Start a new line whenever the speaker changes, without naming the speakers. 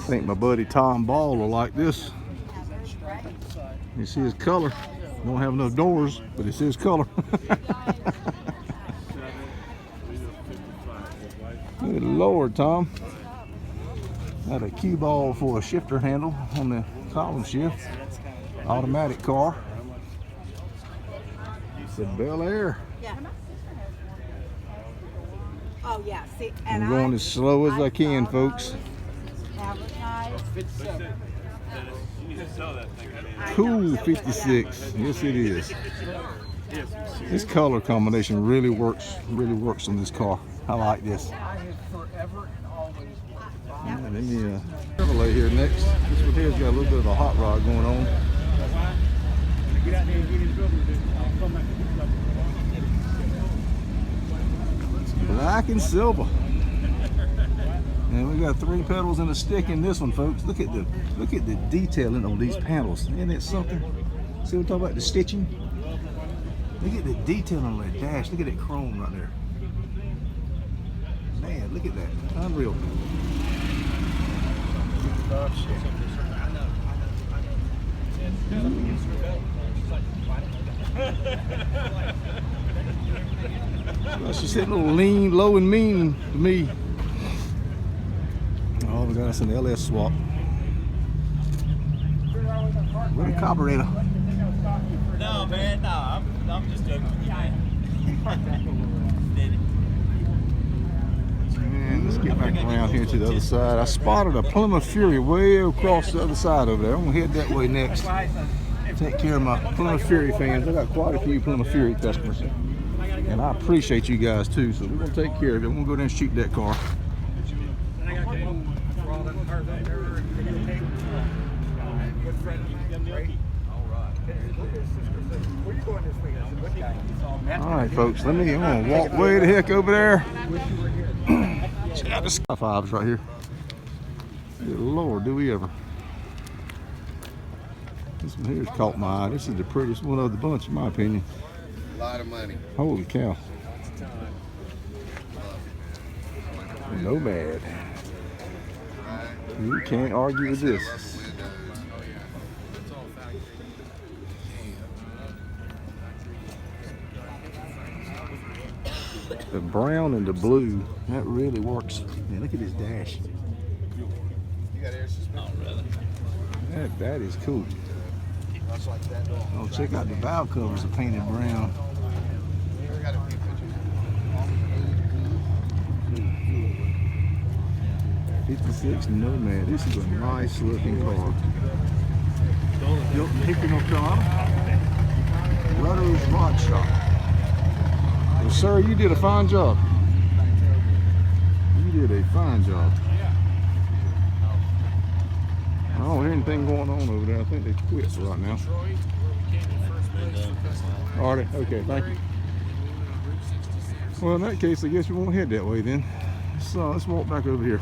think my buddy Tom Ball will like this. You see his color. Don't have enough doors, but it's his color. Good Lord, Tom. Got a cue ball for a shifter handle on the column shift. Automatic car. It's a Bel Air.
Yeah. Oh yeah. See, and
I'm going as slow as I can, folks. Cool 56. Yes, it is. This color combination really works on this car. I like this. And then the Chevrolet here next. This one here's got a little bit of a hot rod going on. Black and silver. And we got 3 pedals and a stick in this one, folks. Look at the detailing on these panels. Isn't it something? See what I'm talking about? The stitching. Look at the detailing on that dash. Look at that chrome right there. Man, look at that. Unreal. Well, she said a little lean, low and mean to me. Oh, we got us an LS swap. What a carburetor.
No, man, no, I'm just joking with you, man.
And let's get back around here to the other side. I spotted a Plymouth Fury way across the other side over there. I'm gonna head that way next. Take care of my Plymouth Fury fans. I got quite a few Plymouth Fury customers, and I appreciate you guys too. So we're gonna take care of it. We're gonna go down and shoot that car. All right, folks. I'm gonna walk way the heck over there. Check out the Sky Fives right here. Good Lord, do we ever? This one here's caught my eye. This is the prettiest one of the bunch, in my opinion.
A lot of money.
Holy cow. Nomad. You can't argue with this. The brown and the blue, that really works. Man, look at this dash.
Oh, really?
That is cool. Oh, check out the valve covers are painted brown. 56 Nomad. This is a nice looking car. Built in Hickory, North Carolina. Rutter's Rod Shop. Well, sir, you did a fine job. You did a fine job. I don't hear anything going on over there. I think they quit right now. All right, okay, thank you. Well, in that case, I guess we won't head that way then. So let's walk back over here.